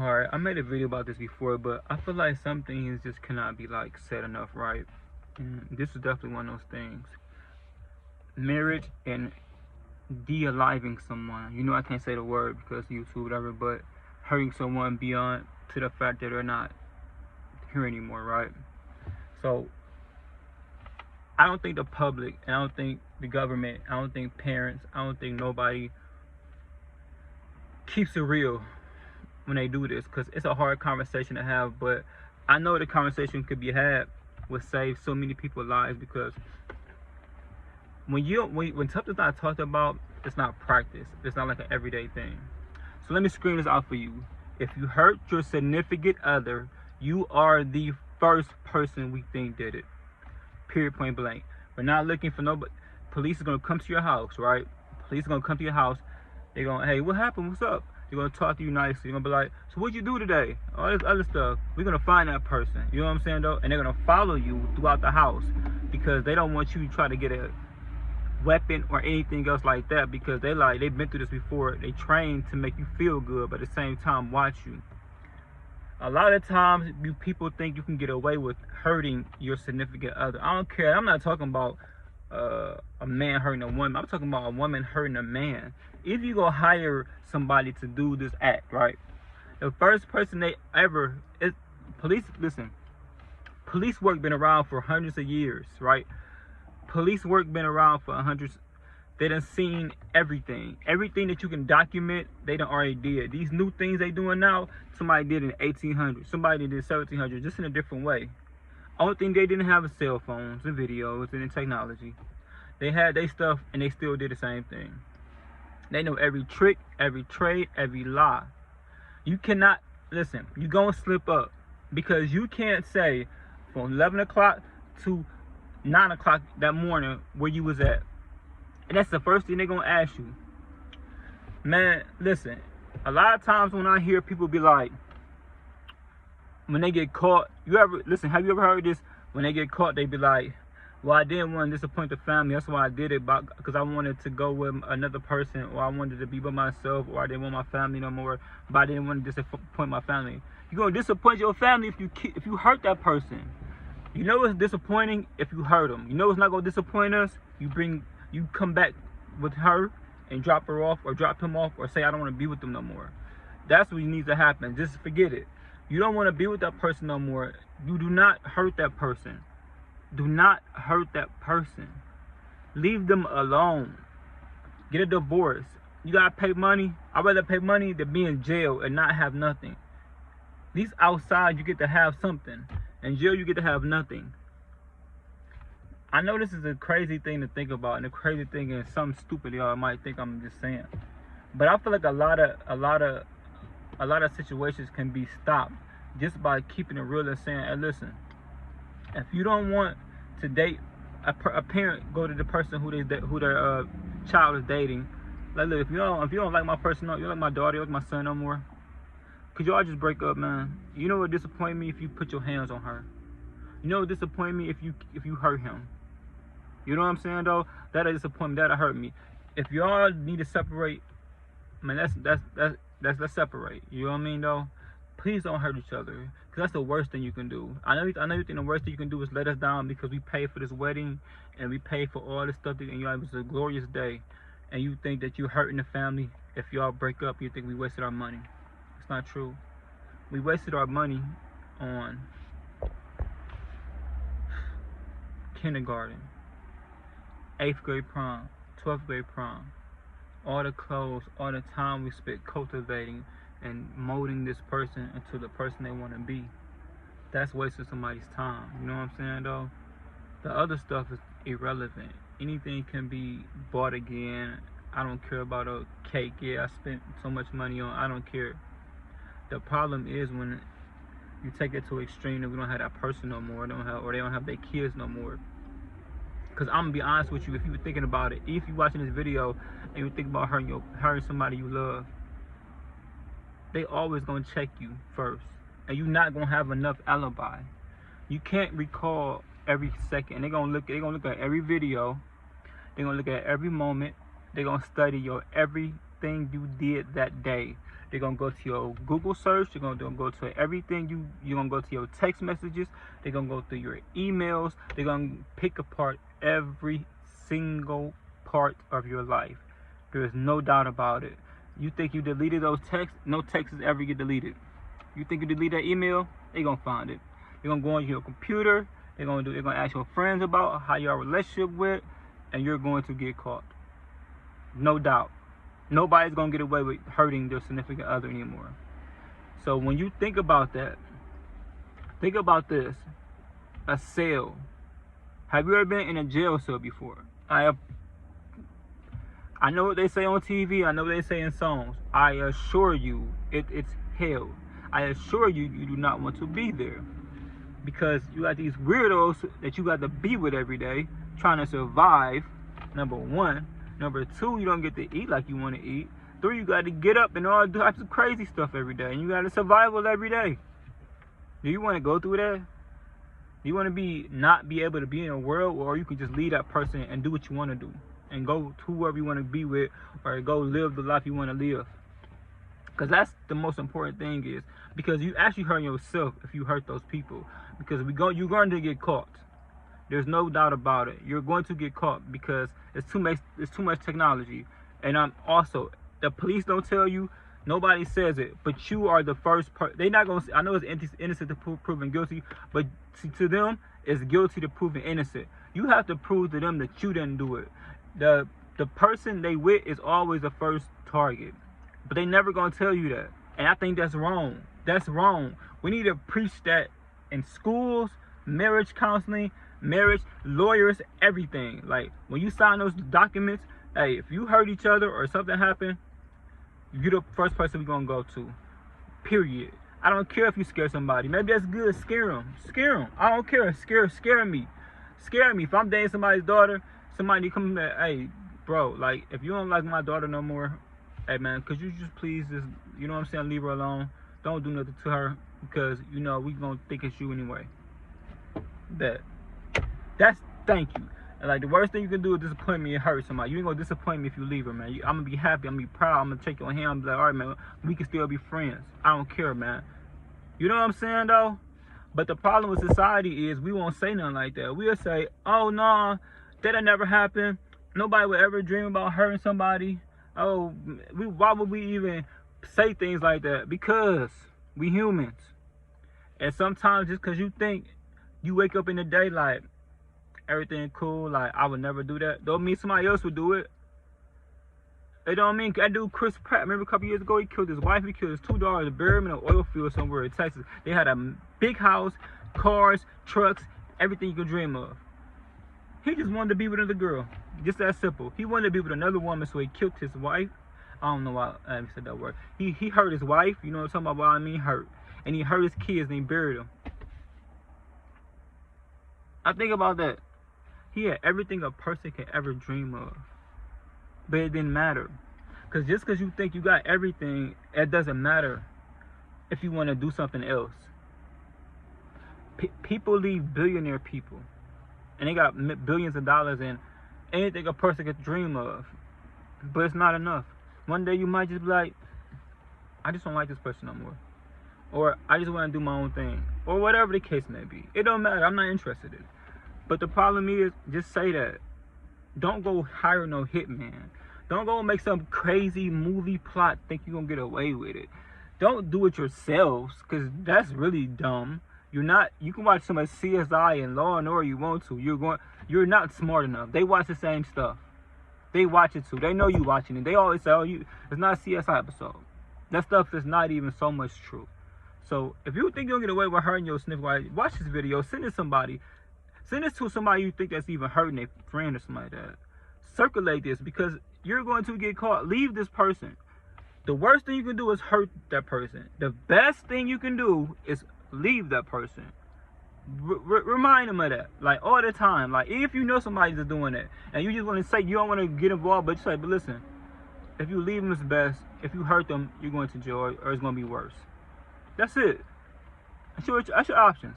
Alright, I made a video about this before, but I feel like some things just cannot be like said enough, right? And this is definitely one of those things. Marriage and de-aliving someone. You know I can't say the word because YouTube, whatever, but hurting someone beyond to the fact that they're not here anymore, right? So I don't think the public, and I don't think the government, I don't think parents, I don't think nobody keeps it real when they do this, because it's a hard conversation to have, but I know the conversation could be had would save so many people's lives, because when something's not talked about, it's not practiced. It's not like an everyday thing. So let me scream this out for you. If you hurt your significant other, you are the first person we think did it. Period, point blank. We're not looking for nobody. Police are gonna come to your house, right? Police are gonna come to your house. They're gonna, hey, what happened? What's up? They're gonna talk to you nicely. You're gonna be like, so what'd you do today? All this other stuff. We're gonna find that person. You know what I'm saying though? And they're gonna follow you throughout the house because they don't want you to try to get a weapon or anything else like that, because they've been through this before. They train to make you feel good, but at the same time watch you. A lot of times people think you can get away with hurting your significant other. I don't care. I'm not talking about a man hurting a woman. I'm talking about a woman hurting a man. If you go hire somebody to do this act, right, the first person they ever is police. Listen, police work been around for hundreds of years, right? Police work been around for hundreds. They done seen everything. Everything that you can document, they done already did. These new things they doing now, somebody did in 1800s. Somebody did 1700s, just in a different way. Only thing they didn't have is cell phones and videos and technology. They had their stuff and they still did the same thing. They know every trick, every trade, every lie. You cannot, listen, you gonna slip up, because you can't say from 11 o'clock to 9 o'clock that morning where you was at. And that's the first thing they're gonna ask you. Man, listen, a lot of times when I hear people be like, when they get caught, have you ever heard this? When they get caught, they be like, well, I didn't want to disappoint the family, that's why I did it, because I wanted to go with another person, or I wanted to be by myself, or I didn't want my family no more, but I didn't want to disappoint my family. You're gonna disappoint your family if you hurt that person. You know it's disappointing if you hurt them. You know it's not gonna disappoint us. You come back with her and drop her off, or drop him off, or say I don't want to be with them no more. That's what needs to happen. Just forget it. You don't want to be with that person no more. You do not hurt that person. Do not hurt that person. Leave them alone. Get a divorce. You gotta pay money. I'd rather pay money than be in jail and not have nothing. At least outside you get to have something. In jail you get to have nothing. I know this is a crazy thing to think about, and a crazy thing, and something stupid y'all might think I'm just saying. But I feel like a lot of situations can be stopped just by keeping it real and saying, hey, listen, if you don't want to date a parent, go to the person who their child is dating. Like, look, if you don't like my person, you don't like my daughter, you don't like my son no more, could y'all just break up, man? You know what disappoint me? If you put your hands on her. You know what disappoint me? If you hurt him. You know what I'm saying though? That'll disappoint me. That'll hurt me. If y'all need to separate, man, let's separate. You know what I mean though? Please don't hurt each other, because that's the worst thing you can do. I know you think the worst thing you can do is let us down, because we paid for this wedding and we paid for all this stuff, and it was a glorious day, and you think that you're hurting the family. If y'all break up, you think we wasted our money. It's not true. We wasted our money on kindergarten, 8th grade prom, 12th grade prom, all the clothes, all the time we spent cultivating and molding this person into the person they want to be. That's wasting somebody's time. You know what I'm saying though? The other stuff is irrelevant. Anything can be bought again. I don't care about a cake. Yeah, I spent so much money on, I don't care. The problem is when you take it to extreme and we don't have that person no more, or they don't have their kids no more. Because I'm gonna be honest with you, if you were thinking about it, if you're watching this video and you think about hurting somebody you love, they always gonna check you first, and you're not gonna have enough alibi. You can't recall every second. They're gonna look at every video. They're gonna look at every moment. They're gonna study your every everything you did that day. They're gonna go to your Google search. They're gonna go to everything you're gonna go to your text messages. They're gonna go through your emails. They're gonna pick apart every single part of your life. There is no doubt about it. You think you deleted those texts? No texts ever get deleted. You think you delete that email? They're gonna find it. They're gonna go on your computer. They're gonna ask your friends about how your relationship went, and you're going to get caught. No doubt. Nobody's gonna get away with hurting their significant other anymore. So when you think about that, think about this: a cell. Have you ever been in a jail cell before? I have. I know what they say on TV. I know what they say in songs. I assure you, it's hell. I assure you, you do not want to be there, because you got these weirdos that you got to be with every day, trying to survive. Number one. Number two, you don't get to eat like you want to eat. Three, you got to get up and all types of crazy stuff every day, and you got to survival every day. Do you want to go through that? Do you want to not be able to be in a world where you can just leave that person and do what you want to do, and go to whoever you want to be with, or go live the life you want to live? Because that's the most important thing, is because you actually hurt yourself if you hurt those people. Because you're going to get caught. There's no doubt about it. You're going to get caught because it's too much technology. And also, the police don't tell you. Nobody says it. But you are the first person. They're not going to. I know it's innocent to proven guilty, but to them, it's guilty to proven innocent. You have to prove to them that you didn't do it. The person they with is always the first target. But they never going to tell you that. And I think that's wrong. That's wrong. We need to preach that in schools, marriage counseling, marriage, lawyers, everything. Like, when you sign those documents, hey, if you hurt each other or something happened, you're the first person we're gonna go to. Period. I don't care if you scare somebody. Maybe that's good. Scare them. Scare them. I don't care. Scare me. Scare me. If I'm dating somebody's daughter, somebody come back, hey, bro, like, if you don't like my daughter no more, hey, man, could you just please just, you know what I'm saying, leave her alone. Don't do nothing to her, because, you know, we gonna think it's you anyway. Thank you. And like, the worst thing you can do is disappoint me and hurt somebody. You ain't gonna disappoint me if you leave her, man. I'm gonna be happy. I'm gonna be proud. I'm gonna take your hand. I'm gonna be like, all right, man, we can still be friends. I don't care, man. You know what I'm saying, though? But the problem with society is we won't say nothing like that. We'll say, oh, no, that'll never happen. Nobody would ever dream about hurting somebody. Oh, why would we even say things like that? Because we humans. And sometimes just because you think you wake up in the day like, everything cool, like, I would never do that, don't mean somebody else would do it. It don't mean that dude Chris Pratt, remember a couple years ago, he killed his wife, he killed his 2 daughters, buried them in an oil field somewhere in Texas. They had a big house, cars, trucks, everything you could dream of. He just wanted to be with another girl. Just that simple. He wanted to be with another woman, so he killed his wife. I don't know why I said that word. He hurt his wife, you know what I'm talking about, what I mean, hurt. And he hurt his kids and he buried them. I think about that. He had everything a person can ever dream of. But it didn't matter. Because just because you think you got everything, it doesn't matter if you want to do something else. People leave billionaire people. And they got billions of dollars in anything a person could dream of. But it's not enough. One day you might just be like, I just don't like this person no more. Or I just want to do my own thing. Or whatever the case may be. It don't matter. I'm not interested in it. But the problem is, just say that. Don't go hire no hitman. Don't go make some crazy movie plot think you're going to get away with it. Don't do it yourselves, because that's really dumb. You can watch some of CSI and Law and Order you want to. You're not smart enough. They watch the same stuff. They watch it too. They know you watching it. They always say, oh, it's not a CSI episode. That stuff is not even so much true. So if you think you'll get away with hurting your significant, watch this video, send it to somebody. Send this to somebody you think that's even hurting a friend or something like that. Circulate this, because you're going to get caught. Leave this person. The worst thing you can do is hurt that person. The best thing you can do is leave that person. Remind them of that, like, all the time. Like, if you know somebody's just doing that, and you just want to say you don't want to get involved, but you say, but listen, if you leave them, it's best. If you hurt them, you're going to jail, or it's going to be worse. That's it. That's your options.